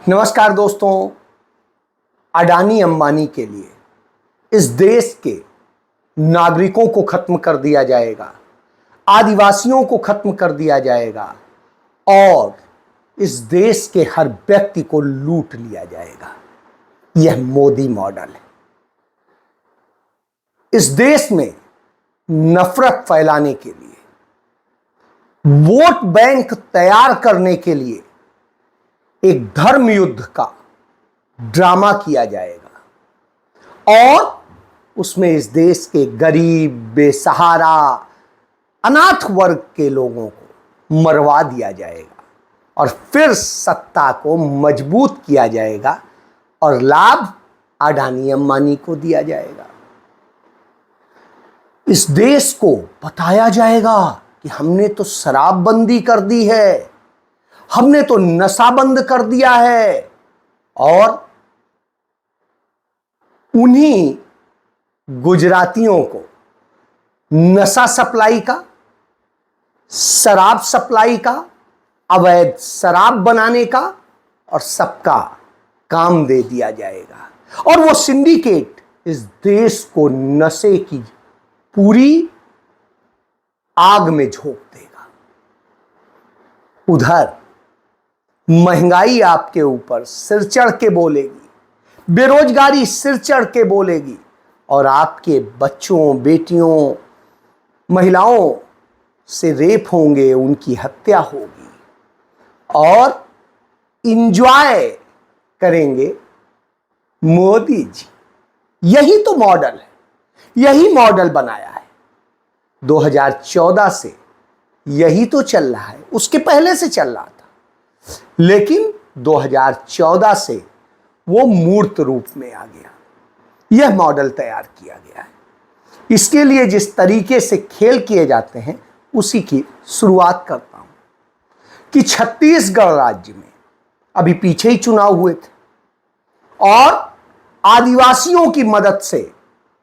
नमस्कार दोस्तों। अडानी अंबानी के लिए इस देश के नागरिकों को खत्म कर दिया जाएगा, आदिवासियों को खत्म कर दिया जाएगा और इस देश के हर व्यक्ति को लूट लिया जाएगा। यह मोदी मॉडल है। इस देश में नफरत फैलाने के लिए, वोट बैंक तैयार करने के लिए एक धर्म युद्ध का ड्रामा किया जाएगा और उसमें इस देश के गरीब, बेसहारा, अनाथ वर्ग के लोगों को मरवा दिया जाएगा और फिर सत्ता को मजबूत किया जाएगा और लाभ अडानी अंबानी को दिया जाएगा। इस देश को बताया जाएगा कि हमने तो शराबबंदी कर दी है, हमने तो नशा बंद कर दिया है और उन्हीं गुजरातियों को नशा सप्लाई का, शराब सप्लाई का, अवैध शराब बनाने का और सबका काम दे दिया जाएगा और वो सिंडिकेट इस देश को नशे की पूरी आग में झोंक देगा। उधर महंगाई आपके ऊपर सिर चढ़ के बोलेगी, बेरोजगारी सिर चढ़ के बोलेगी और आपके बच्चों, बेटियों, महिलाओं से रेप होंगे, उनकी हत्या होगी और इंजॉय करेंगे मोदी जी। यही तो मॉडल है, यही मॉडल बनाया है 2014 से, यही तो चल रहा है। उसके पहले से चल रहा था लेकिन 2014 से वो मूर्त रूप में आ गया। यह मॉडल तैयार किया गया है। इसके लिए जिस तरीके से खेल किए जाते हैं उसी की शुरुआत करता हूं कि छत्तीसगढ़ राज्य में अभी पीछे ही चुनाव हुए थे और आदिवासियों की मदद से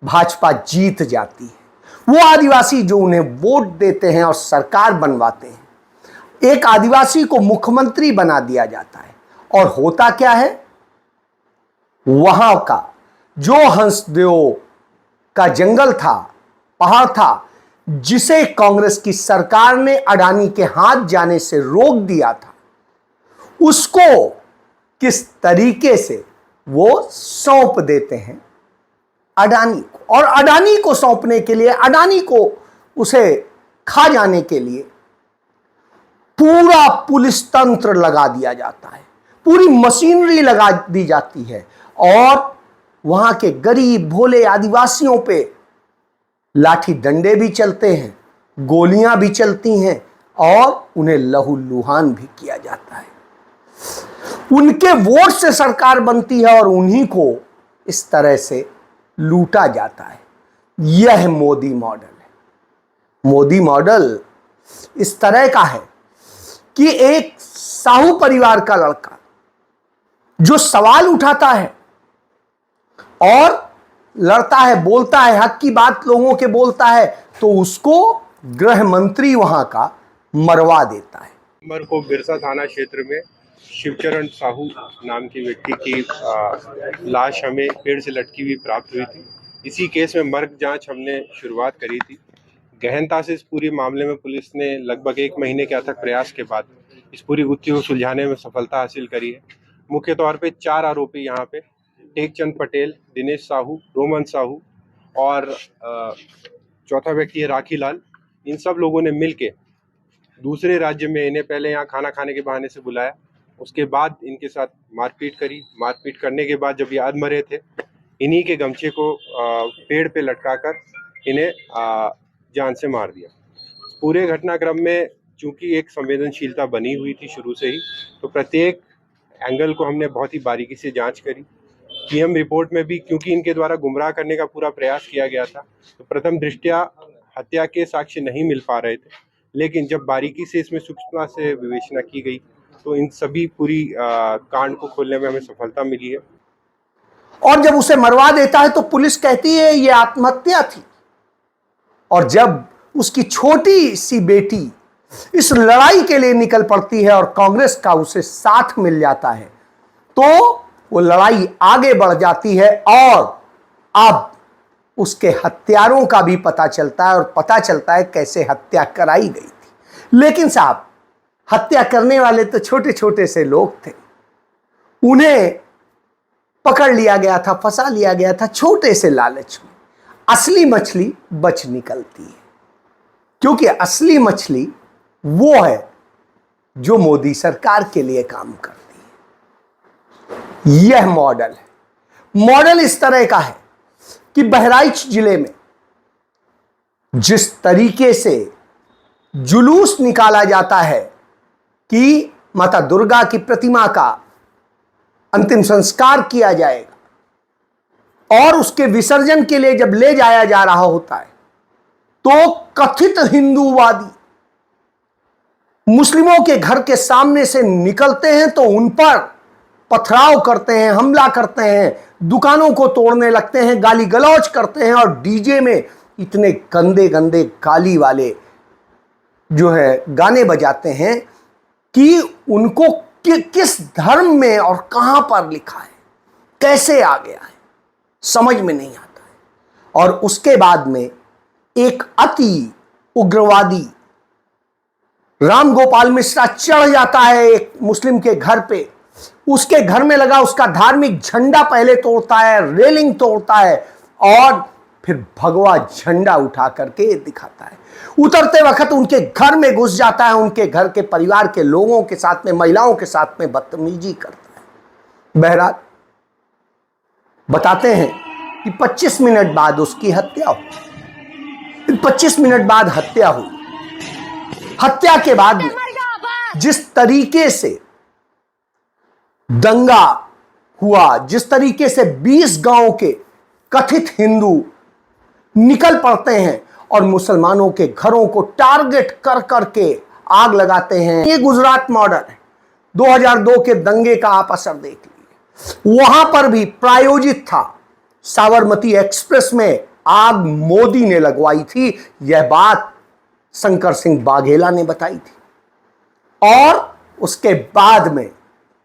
भाजपा जीत जाती है। वो आदिवासी जो उन्हें वोट देते हैं और सरकार बनवाते हैं, एक आदिवासी को मुख्यमंत्री बना दिया जाता है और होता क्या है, वहां का जो हंसदेव का जंगल था, पहाड़ था, जिसे कांग्रेस की सरकार ने अडानी के हाथ जाने से रोक दिया था, उसको किस तरीके से वो सौंप देते हैं अडानी को और अडानी को सौंपने के लिए, अडानी को उसे खा जाने के लिए पूरा पुलिस तंत्र लगा दिया जाता है, पूरी मशीनरी लगा दी जाती है और वहां के गरीब भोले आदिवासियों पे लाठी डंडे भी चलते हैं, गोलियां भी चलती हैं और उन्हें लहूलुहान भी किया जाता है। उनके वोट से सरकार बनती है और उन्हीं को इस तरह से लूटा जाता है। यह मोदी मॉडल है। मोदी मॉडल इस तरह का है कि एक साहू परिवार का लड़का जो सवाल उठाता है और लड़ता है, बोलता है, हक की बात लोगों के बोलता है, तो उसको गृह मंत्री वहां का मरवा देता है। नवंबर को बिरसा थाना क्षेत्र में शिवचरण साहू नाम की व्यक्ति की लाश हमें पेड़ से लटकी हुई प्राप्त हुई थी। इसी केस में मर्ग जांच हमने शुरुआत करी थी। गहनता से इस पूरी मामले में पुलिस ने लगभग 1 महीने के अथक प्रयास के बाद इस पूरी गुत्थी को सुलझाने में सफलता हासिल करी है। मुख्य तौर पे 4 आरोपी यहाँ पे टेकचंद पटेल, दिनेश साहू, रोमन साहू और चौथा व्यक्ति है राखी लाल। इन सब लोगों ने मिलके दूसरे राज्य में इन्हें पहले यहाँ खाना खाने के बहाने से बुलाया, उसके बाद इनके साथ मारपीट करी। मारपीट करने के बाद जब ये अधमरे थे, इन्हीं के गमछे को पेड़ पे लटकाकर इन्हें जान से मार दिया। पूरे घटनाक्रम में चूंकि एक संवेदनशीलता बनी हुई थी शुरू से ही, तो प्रत्येक एंगल को हमने बहुत ही बारीकी से जांच करी। पीएम रिपोर्ट में भी क्योंकि इनके द्वारा गुमराह करने का पूरा प्रयास किया गया था, तो प्रथम दृष्टया हत्या के साक्ष्य नहीं मिल पा रहे थे, लेकिन जब बारीकी से इसमें सूक्ष्मता से विवेचना की गई तो इन सभी पूरी कांड को खोलने में हमें सफलता मिली है। और जब उसे मरवा देता है तो पुलिस कहती है ये आत्महत्या थी, और जब उसकी छोटी सी बेटी इस लड़ाई के लिए निकल पड़ती है और कांग्रेस का उसे साथ मिल जाता है, तो वो लड़ाई आगे बढ़ जाती है और अब उसके हत्यारों का भी पता चलता है और पता चलता है कैसे हत्या कराई गई थी। लेकिन साहब, हत्या करने वाले तो छोटे छोटे से लोग थे, उन्हें पकड़ लिया गया था, फंसा लिया गया था छोटे से लालच में। असली मछली बच निकलती है, क्योंकि असली मछली वो है जो मोदी सरकार के लिए काम करती है। यह मॉडल है। मॉडल इस तरह का है कि बहराइच जिले में जिस तरीके से जुलूस निकाला जाता है कि माता दुर्गा की प्रतिमा का अंतिम संस्कार किया जाएगा और उसके विसर्जन के लिए जब ले जाया जा रहा होता है, तो कथित हिंदूवादी मुस्लिमों के घर के सामने से निकलते हैं तो उन पर पथराव करते हैं, हमला करते हैं, दुकानों को तोड़ने लगते हैं, गाली गलौज करते हैं और डीजे में इतने गंदे गंदे गाली वाले जो है गाने बजाते हैं कि उनको किस धर्म में और कहां पर लिखा है, कैसे आ गया है, समझ में नहीं आता है। और उसके बाद में एक अति उग्रवादी राम गोपाल मिश्रा चढ़ जाता है एक मुस्लिम के घर पे, उसके घर में लगा उसका धार्मिक झंडा पहले तोड़ता है, रेलिंग तोड़ता है और फिर भगवा झंडा उठा करके दिखाता है। उतरते वक्त उनके घर में घुस जाता है, उनके घर के परिवार के लोगों के साथ में, महिलाओं के साथ में बदतमीजी करता है। बहरहाल बताते हैं कि 25 मिनट बाद उसकी हत्या हुई। 25 मिनट बाद हत्या हुई। हत्या के बाद में जिस तरीके से दंगा हुआ, जिस तरीके से 20 गांव के कथित हिंदू निकल पड़ते हैं और मुसलमानों के घरों को टारगेट कर करके आग लगाते हैं, ये गुजरात मॉडल है। 2002 के दंगे का आप असर देख लीजिए, वहां पर भी प्रायोजित था। साबरमती एक्सप्रेस में आग मोदी ने लगवाई थी, यह बात शंकर सिंह वाघेला ने बताई थी। और उसके बाद में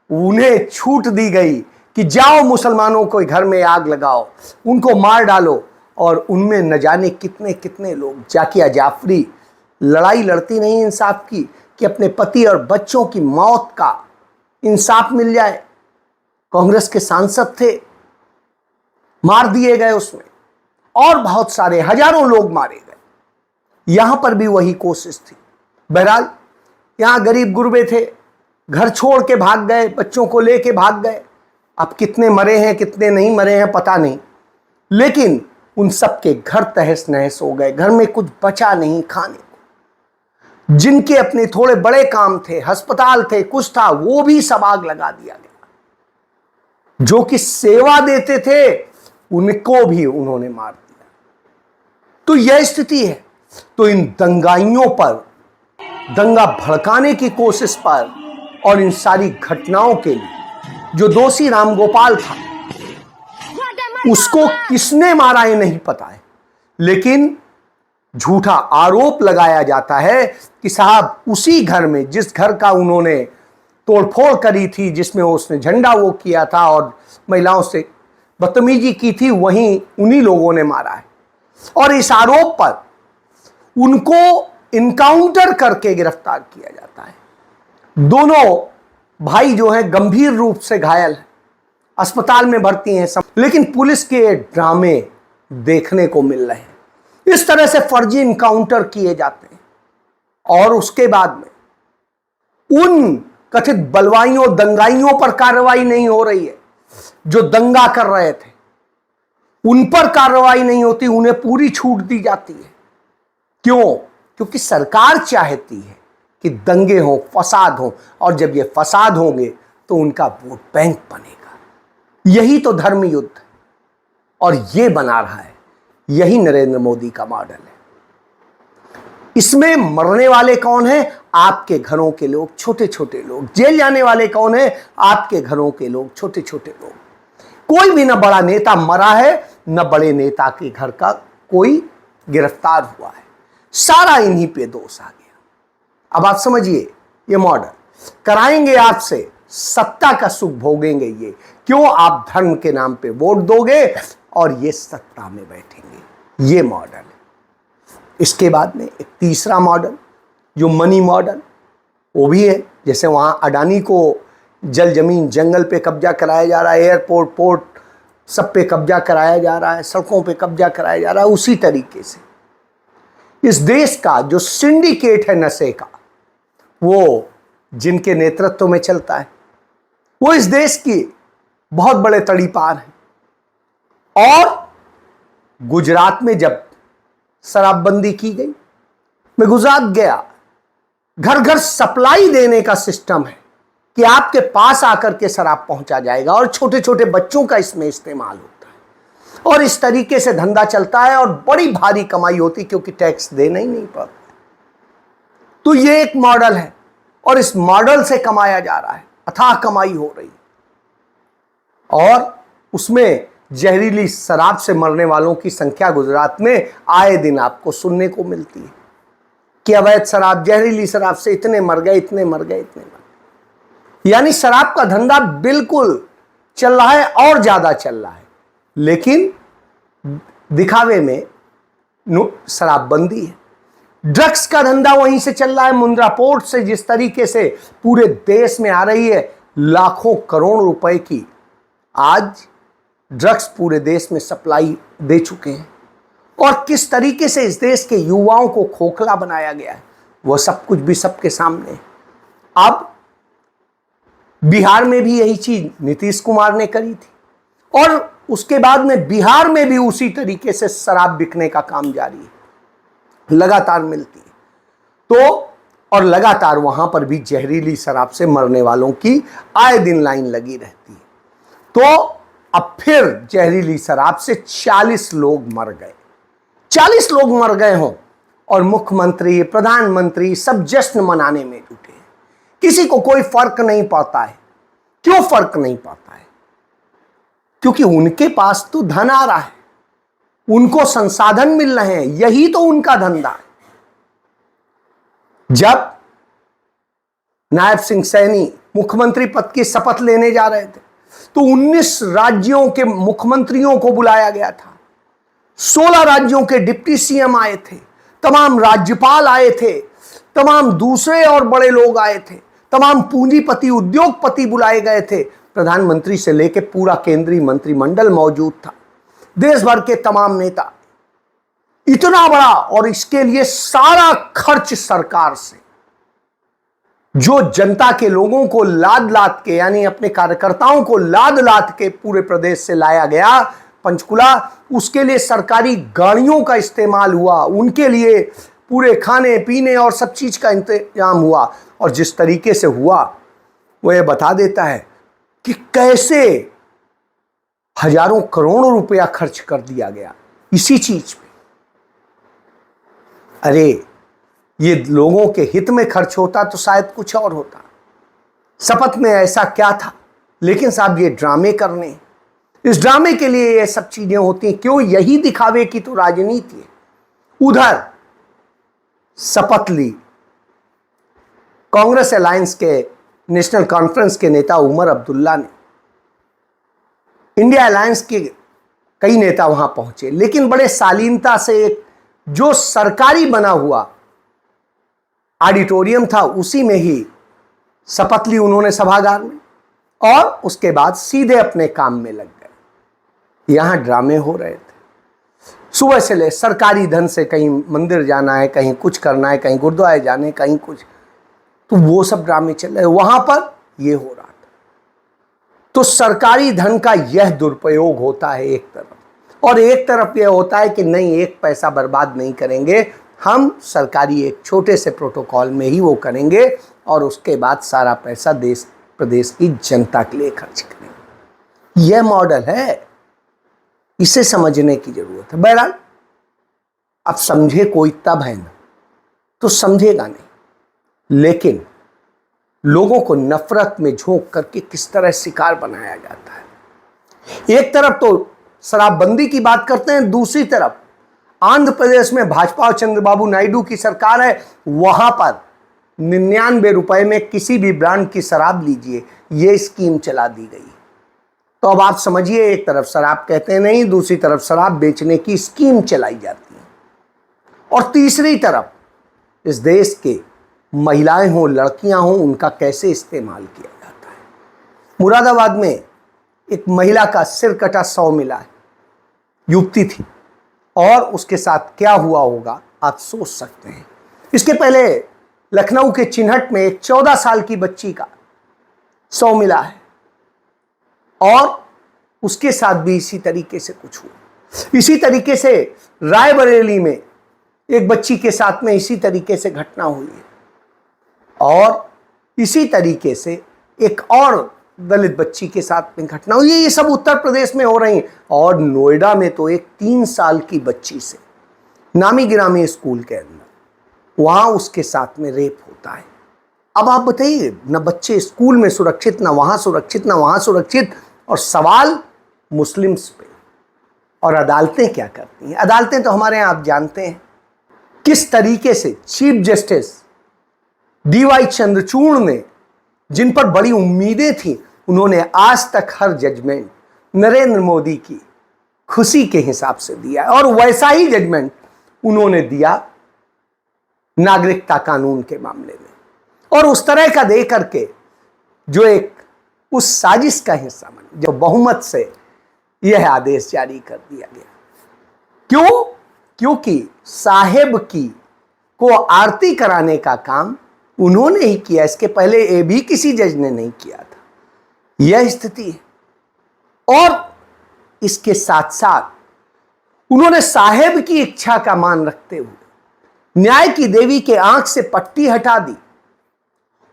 उन्हें छूट दी गई कि जाओ मुसलमानों को घर में आग लगाओ, उनको मार डालो। और उनमें न जाने कितने कितने लोग, जाकिया जाफरी लड़ाई लड़ती नहीं इंसाफ की कि अपने पति और बच्चों की मौत का इंसाफ मिल जाए। कांग्रेस के सांसद थे, मार दिए गए उसमें, और बहुत सारे हजारों लोग मारे गए। यहां पर भी वही कोशिश थी। बहरहाल यहां गरीब गुरबे थे, घर छोड़ के भाग गए, बच्चों को लेके भाग गए। अब कितने मरे हैं कितने नहीं मरे हैं पता नहीं, लेकिन उन सब के घर तहस नहस हो गए। घर में कुछ बचा नहीं खाने को। जिनके अपने थोड़े बड़े काम थे, अस्पताल थे, कुछ था, वो भी सब आग लगा दिया गया। जो कि सेवा देते थे उनको भी उन्होंने मार दिया। तो यह स्थिति है। तो इन दंगाइयों पर, दंगा भड़काने की कोशिश पर और इन सारी घटनाओं के लिए जो दोषी रामगोपाल था, उसको किसने मारा ये नहीं पता है, लेकिन झूठा आरोप लगाया जाता है कि साहब उसी घर में, जिस घर का उन्होंने तोड़फोड़ करी थी, जिसमें उसने झंडा वो किया था और महिलाओं से बदतमीजी की थी, वहीं उन्हीं लोगों ने मारा है। और इस आरोप पर उनको इनकाउंटर करके गिरफ्तार किया जाता है। दोनों भाई जो हैं गंभीर रूप से घायल हैं, अस्पताल में भर्ती हैं सब, लेकिन पुलिस के ड्रामे देखने को मिल रहे हैं। इस तरह से फर्जी इनकाउंटर किए जाते हैं और उसके बाद में उन कथित बलवाइयों, दंगाइयों पर कार्रवाई नहीं हो रही है। जो दंगा कर रहे थे उन पर कार्रवाई नहीं होती, उन्हें पूरी छूट दी जाती है। क्यों? क्योंकि सरकार चाहती है कि दंगे हों, फसाद हों, और जब ये फसाद होंगे तो उनका वोट बैंक बनेगा। यही तो धर्म युद्ध है और ये बना रहा है, यही नरेंद्र मोदी का मॉडल है। इसमें मरने वाले कौन हैं? आपके घरों के लोग, छोटे छोटे लोग। जेल जाने वाले कौन हैं? आपके घरों के लोग, छोटे छोटे लोग। कोई भी न बड़ा नेता मरा है, न बड़े नेता के घर का कोई गिरफ्तार हुआ है। सारा इन्हीं पे दोष आ गया। अब आप समझिए, ये मॉडल कराएंगे आपसे सत्ता का सुख भोगेंगे ये। क्यों? आप धर्म के नाम पे वोट दोगे और ये सत्ता में बैठेंगे। ये मॉडल है। इसके बाद में एक तीसरा मॉडल जो मनी मॉडल, वो भी है। जैसे वहां अडानी को जल जमीन जंगल पे कब्जा कराया जा रहा है, एयरपोर्ट पोर्ट सब पे कब्जा कराया जा रहा है, सड़कों पे कब्जा कराया जा रहा है, उसी तरीके से इस देश का जो सिंडिकेट है नशे का, वो जिनके नेतृत्व में चलता है, वो इस देश की बहुत बड़े तड़ीपार हैं। और गुजरात में जब शराबबंदी की गई, मैं गुजरात गया, घर घर सप्लाई देने का सिस्टम है कि आपके पास आकर के शराब पहुंचा जाएगा और छोटे छोटे बच्चों का इसमें इस्तेमाल होता है और इस तरीके से धंधा चलता है और बड़ी भारी कमाई होती क्योंकि टैक्स देना ही नहीं पड़ता। तो ये एक मॉडल है और इस मॉडल से कमाया जा रहा है, अथाह कमाई हो रही है। और उसमें जहरीली शराब से मरने वालों की संख्या गुजरात में आए दिन आपको सुनने को मिलती है कि अवैध शराब, जहरीली शराब से इतने मर गए, इतने मर गए, इतने मर गए। यानी शराब का धंधा बिल्कुल चल रहा है और ज्यादा चल रहा है, लेकिन दिखावे में शराबबंदी है। ड्रग्स का धंधा वहीं से चल रहा है, मुंद्रा पोर्ट से जिस तरीके से पूरे देश में आ रही है लाखों करोड़ रुपए की, आज ड्रग्स पूरे देश में सप्लाई दे चुके हैं। और किस तरीके से इस देश के युवाओं को खोखला बनाया गया है, वह सब कुछ भी सबके सामने है। अब बिहार में भी यही चीज नीतीश कुमार ने करी थी और उसके बाद में बिहार में भी उसी तरीके से शराब बिकने का काम जारी है, लगातार मिलती है। तो और लगातार वहां पर भी जहरीली शराब से मरने वालों की आए दिन लाइन लगी रहती है। तो अब फिर जहरीली शराब से 40 लोग मर गए, 40 लोग मर गए हों और मुख्यमंत्री प्रधानमंत्री सब जश्न मनाने में जुटे हैं। किसी को कोई फर्क नहीं पड़ता है। क्यों फर्क नहीं पड़ता है? क्योंकि उनके पास तो धन आ रहा है, उनको संसाधन मिल रहे हैं, यही तो उनका धंधा है। जब नायब सिंह सैनी मुख्यमंत्री पद की शपथ लेने जा रहे थे तो 19 राज्यों के मुख्यमंत्रियों को बुलाया गया था, 16 राज्यों के डिप्टी सीएम आए थे, तमाम राज्यपाल आए थे, तमाम दूसरे और बड़े लोग आए थे, तमाम पूंजीपति उद्योगपति बुलाए गए थे, प्रधानमंत्री से लेकर पूरा केंद्रीय मंत्रिमंडल मौजूद था, देश भर के तमाम नेता। इतना बड़ा, और इसके लिए सारा खर्च सरकार से, जो जनता के लोगों को लाद लाद के, यानी अपने कार्यकर्ताओं को लाद लाद के पूरे प्रदेश से लाया गया पंचकुला, उसके लिए सरकारी गाड़ियों का इस्तेमाल हुआ, उनके लिए पूरे खाने पीने और सब चीज का इंतजाम हुआ। और जिस तरीके से हुआ वो ये बता देता है कि कैसे हजारों करोड़ों रुपया खर्च कर दिया गया इसी चीज पे। अरे ये लोगों के हित में खर्च होता तो शायद कुछ और होता। शपथ में ऐसा क्या था? लेकिन साहब ये ड्रामे करने, इस ड्रामे के लिए ये सब चीजें होती हैं। क्यों? यही दिखावे की तो राजनीति है। उधर शपथ ली कांग्रेस अलायंस के नेशनल कॉन्फ्रेंस के नेता उमर अब्दुल्ला ने, इंडिया अलायंस के कई नेता वहां पहुंचे, लेकिन बड़े शालीनता से एक जो सरकारी बना हुआ ऑडिटोरियम था उसी में ही शपथ ली उन्होंने सभागार में, और उसके बाद सीधे अपने काम में लग गए। यहां ड्रामे हो रहे थे सुबह से ले, सरकारी धन से कहीं मंदिर जाना है, कहीं कुछ करना है, कहीं गुरुद्वारे जाने, कहीं कुछ, तो वो सब ड्रामे चल रहे। वहां पर ये हो रहा था। तो सरकारी धन का यह दुरुपयोग होता है एक तरफ, और एक तरफ यह होता है कि नहीं, एक पैसा बर्बाद नहीं करेंगे, हम सरकारी एक छोटे से प्रोटोकॉल में ही वो करेंगे और उसके बाद सारा पैसा देश प्रदेश की जनता के लिए खर्च करेंगे। यह मॉडल है, इसे समझने की जरूरत है। बहरहाल अब समझे कोई तब है ना, तो समझेगा नहीं, लेकिन लोगों को नफरत में झोंक करके किस तरह शिकार बनाया जाता है। एक तरफ तो शराबबंदी की बात करते हैं, दूसरी तरफ आंध्र प्रदेश में भाजपा और चंद्रबाबू नायडू की सरकार है, वहां पर ₹99 में किसी भी ब्रांड की शराब लीजिए, ये स्कीम चला दी गई। तो अब आप समझिए, एक तरफ शराब कहते नहीं, दूसरी तरफ शराब बेचने की स्कीम चलाई जाती है, और तीसरी तरफ इस देश के महिलाएं हों, लड़कियां हों, उनका कैसे इस्तेमाल किया जाता है। मुरादाबाद में एक महिला का सिर कटा 100 मिला है, युवती थी, और उसके साथ क्या हुआ होगा आप सोच सकते हैं। इसके पहले लखनऊ के चिन्हट में एक 14 साल की बच्ची का 100 मिला है, और उसके साथ भी इसी तरीके से कुछ हुआ। इसी तरीके से रायबरेली में एक बच्ची के साथ में इसी तरीके से घटना हुई है, और इसी तरीके से एक और दलित बच्ची के साथ में घटना हुई है। ये सब उत्तर प्रदेश में हो रही है। और नोएडा में तो एक 3 साल की बच्ची से नामी गिरामी स्कूल के अंदर, वहां उसके साथ में रेप होता है। अब आप बताइए, ना बच्चे स्कूल में सुरक्षित, ना वहां सुरक्षित, ना वहां सुरक्षित, और सवाल मुस्लिम्स पे। और अदालतें क्या करती हैं? अदालतें तो हमारे यहाँ आप जानते हैं किस तरीके से चीफ जस्टिस DY चंद्रचूड़ ने, जिन पर बड़ी उम्मीदें थी, उन्होंने आज तक हर जजमेंट नरेंद्र मोदी की खुशी के हिसाब से दिया, और वैसा ही जजमेंट उन्होंने दिया नागरिकता कानून के मामले में। और उस तरह का दे करके जो एक उस साजिश का हिस्सा बने, जो बहुमत से यह आदेश जारी कर दिया गया। क्यों? क्योंकि साहेब की को आरती कराने का काम उन्होंने ही किया, इसके पहले ये भी किसी जज ने नहीं किया था। यह स्थिति है। और इसके साथ साथ उन्होंने साहेब की इच्छा का मान रखते हुए न्याय की देवी के आंख से पट्टी हटा दी,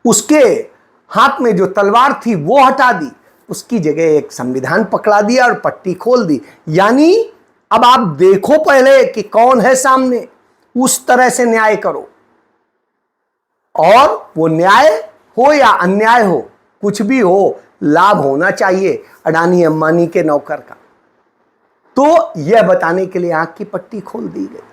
उसके हाथ में जो तलवार थी वो हटा दी, उसकी जगह एक संविधान पकड़ा दिया और पट्टी खोल दी। यानी अब आप देखो पहले कि कौन है सामने, उस तरह से न्याय करो, और वो न्याय हो या अन्याय हो, कुछ भी हो, लाभ होना चाहिए अडानी अंबानी के नौकर का। तो यह बताने के लिए आंख की पट्टी खोल दी गई,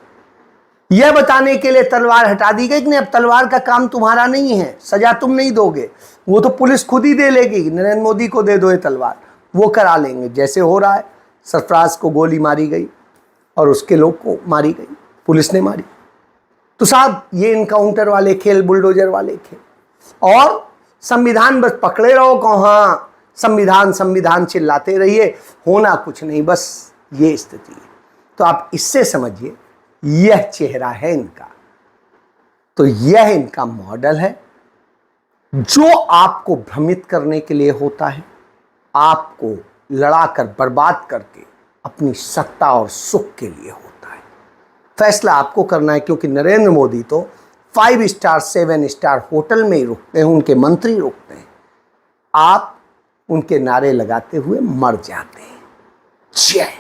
यह बताने के लिए तलवार हटा दी गई कि नहीं, अब तलवार का काम तुम्हारा नहीं है, सजा तुम नहीं दोगे, वो तो पुलिस खुद ही दे लेगी। नरेंद्र मोदी को दे दो ये तलवार, वो करा लेंगे। जैसे हो रहा है, सरफराज को गोली मारी गई और उसके लोग को मारी गई, पुलिस ने मारी। तो साहब, ये इनकाउंटर वाले खेल, बुलडोजर वाले खेल, और संविधान बस पकड़े रहो को, हाँ संविधान संविधान चिल्लाते रहिए, होना कुछ नहीं, बस ये स्थिति है। तो आप इससे समझिए, यह चेहरा है इनका। तो यह इनका मॉडल है जो आपको भ्रमित करने के लिए होता है, आपको लड़ाकर बर्बाद करके अपनी सत्ता और सुख के लिए होता है। फैसला आपको करना है, क्योंकि नरेंद्र मोदी तो 5 स्टार 7 स्टार होटल में ही रुकते हैं, उनके मंत्री रुकते हैं, आप उनके नारे लगाते हुए मर जाते हैं। जय